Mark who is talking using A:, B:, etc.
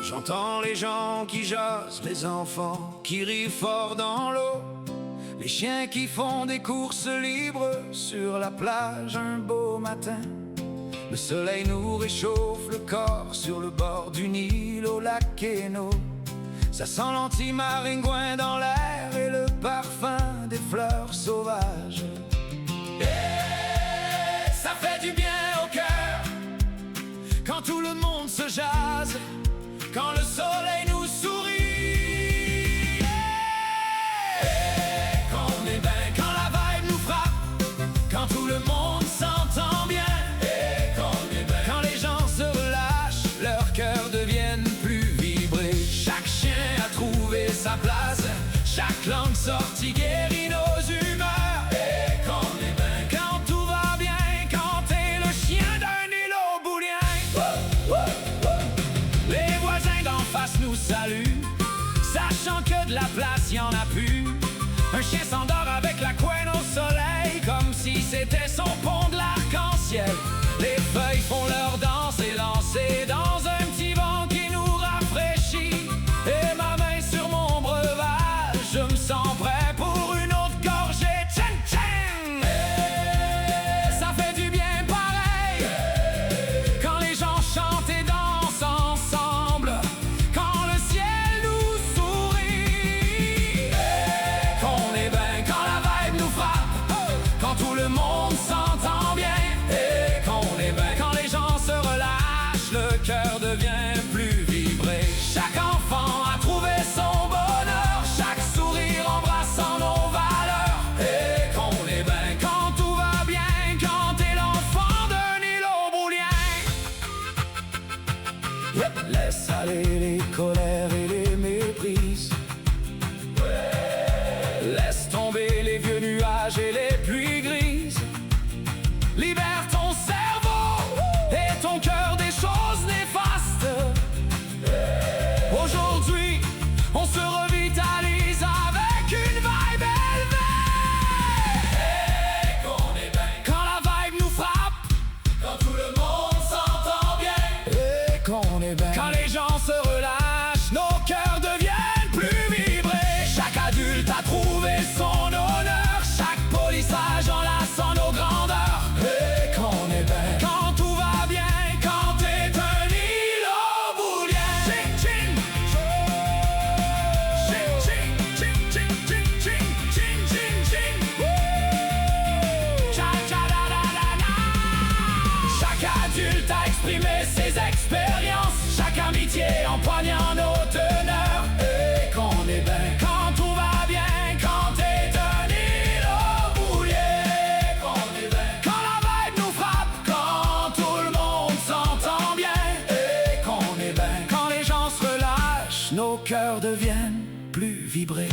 A: J'entends les gens qui jasent, les enfants qui rient fort dans l'eau, les chiens qui font des courses libres sur la plage un beau matin. Le soleil nous réchauffe le corps sur le bord d'une île au lac Quéno. Ça sent l'anti-maringouin dans l'air et le parfum des fleurs sauvages. Et ça fait du bien au cœur quand tout le monde se jase, quand le soleil nous sourit. Et qu'on est bien, quand la vibe nous frappe, quand tout le monde s'entend bien. Et qu'on est bien, quand les gens se relâchent, leurs cœurs deviennent plus vibrés. Chaque chien a trouvé sa place, chaque langue sortie guérit nos humeurs. Et qu'on est bien, quand tout va bien, quand t'es le chien d'un îlot boulien. Les voisins d'en face nous saluent, sachant que de la place y en a plus. Un chien s'endort avec la couenne au soleil, comme si c'était son pont de l'arc-en-ciel. Les feuilles font leur danse élancée dans un petit vent qui nous rafraîchit. Et ma main sur mon breuvage, je me sens prêt pour une autre gorgée. Tchen tchen. Ça fait du bien pareil quand les gens chantent et dansent ensemble, quand le ciel nous sourit. Qu'on est bien, quand la vibe nous frappe, quand tout le monde s'entend bien. Et qu'on est bien, quand les gens se relâchent, le cœur devient plus vibré. Chaque enfant a trouvé son bonheur, chaque sourire embrassant nos valeurs. Et qu'on est bien, quand tout va bien, quand t'es l'enfant d'un îlot boulien. Laisse aller les colères et les méprises, laisse tomber les vieux nuages et les pluies grises. Libère ton cerveau et ton cœur des choses néfastes. Aujourd'hui, on se revitalise avec une vibe élevée. Et qu'on est bien, quand la vibe nous frappe, quand tout le monde s'entend bien. Et qu'on est bien, quand les gens se relâchent, nos cœurs deviennent plus vibrés. Chaque adulte a trouvé son honneur, chaque polissage enlaçant nos grandeurs. Et qu'on est bien, quand tout va bien, quand t'es un îlot boulien. Ching ching, ching ching, ching ching, ching ching, ching ching, ching. Cha cha da da da da. Chaque adulte a exprimé ses expériences, chaque amitié empoignant nos teneurs. Et qu'on est bien, quand tout va bien, quand t'es un îlot boulien. Qu'on est bien, quand la vibe nous frappe, quand tout le monde s'entend bien. Et qu'on est bien, quand les gens se relâchent, nos cœurs deviennent plus vibrés.